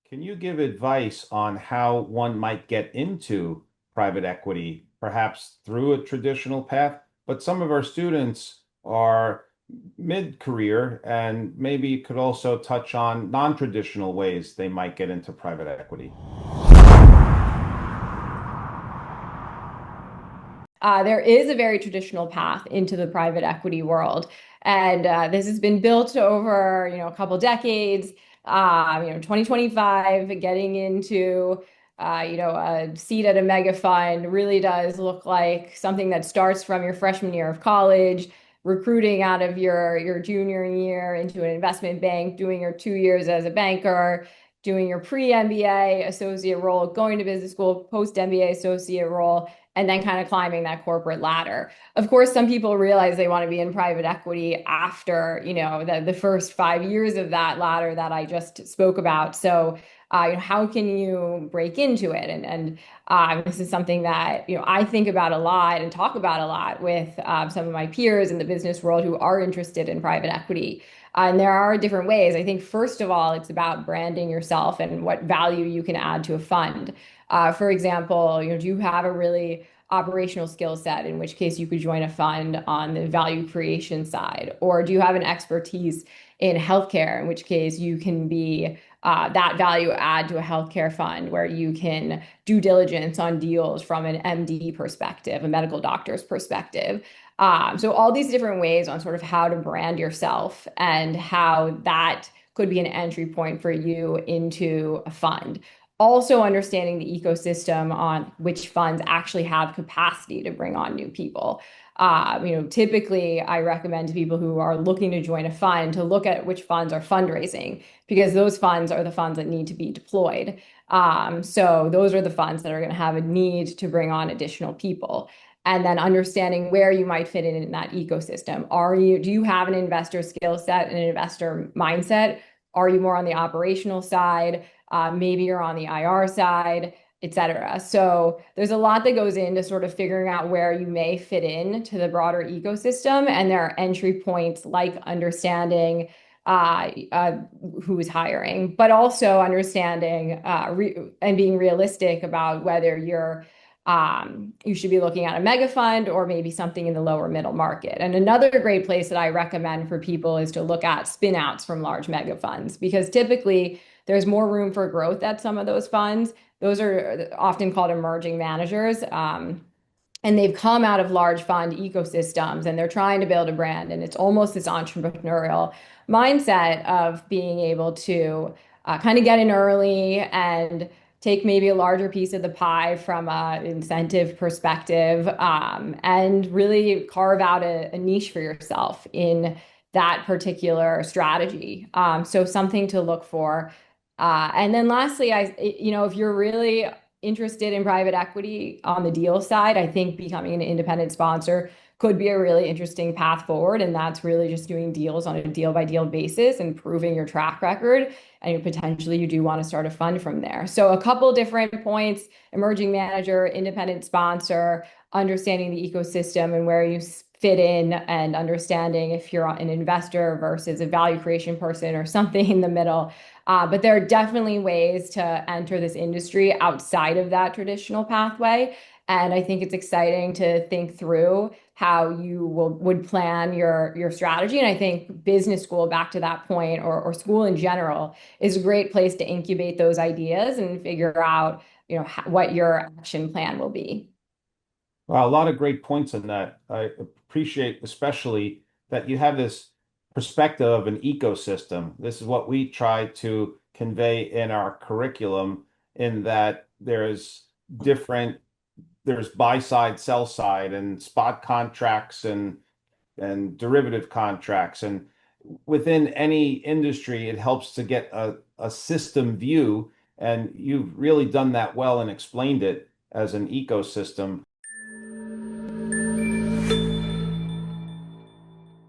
Can you give advice on how one might get into private equity, perhaps through a traditional path? But some of our students are mid-career, and maybe you could also touch on non-traditional ways they might get into private equity. There is a very traditional path into the private equity world, and this has been built over, a couple decades. 2025, getting into, a seat at a mega fund really does look like something that starts from your freshman year of college, recruiting out of your junior year into an investment bank, doing your 2 years as a banker, doing your pre-MBA associate role, going to business school, post-MBA associate role, and then kind of climbing that corporate ladder. Of course, some people realize they want to be in private equity after, the first 5 years of that ladder that I just spoke about. So, how can you break into it? And this is something that, I think about a lot and talk about a lot with some of my peers in the business world who are interested in private equity. And there are different ways. I think, first of all, it's about branding yourself and what value you can add to a fund. For example, do you have a really operational skill set, in which case you could join a fund on the value creation side? Or do you have an expertise in healthcare, in which case you can be that value add to a healthcare fund where you can due diligence on deals from an MD perspective, a medical doctor's perspective. So all these different ways on sort of how to brand yourself and how that could be an entry point for you into a fund. Also understanding the ecosystem on which funds actually have capacity to bring on new people. Typically I recommend to people who are looking to join a fund to look at which funds are fundraising, because those funds are the funds that need to be deployed. So those are the funds that are going to have a need to bring on additional people. And then understanding where you might fit in that ecosystem. Do you have an investor skill set and an investor mindset? Are you more on the operational side? Maybe you're on the IR side, et cetera. So there's a lot that goes into sort of figuring out where you may fit in to the broader ecosystem. And there are entry points like understanding who's hiring, but also understanding and being realistic about whether you should be looking at a mega fund or maybe something in the lower middle market. And another great place that I recommend for people is to look at spin outs from large mega funds, because typically there's more room for growth at some of those funds. Those are often called emerging managers. And they've come out of large fund ecosystems and they're trying to build a brand. And it's almost this entrepreneurial mindset of being able to kind of get in early and take maybe a larger piece of the pie from an incentive perspective, and really carve out a niche for yourself in that particular strategy. So something to look for. And then lastly, if you're really interested in private equity on the deal side, I think becoming an independent sponsor could be a really interesting path forward. And that's really just doing deals on a deal by deal basis and proving your track record. And potentially you do want to start a fund from there. So a couple different points: emerging manager, independent sponsor, understanding the ecosystem and where you fit in, and understanding if you're an investor versus a value creation person or something in the middle. But there are definitely ways to enter this industry outside of that traditional pathway. And I think it's exciting to think through how you would plan your strategy. And I think business school, back to that point, or school in general, is a great place to incubate those ideas and figure out, what your action plan will be. Well, a lot of great points on that. I appreciate especially that you have this perspective of an ecosystem. This is what we try to convey in our curriculum, in that different there's buy side, sell side, and spot contracts and derivative contracts. And within any industry, it helps to get a system view. And you've really done that well and explained it as an ecosystem.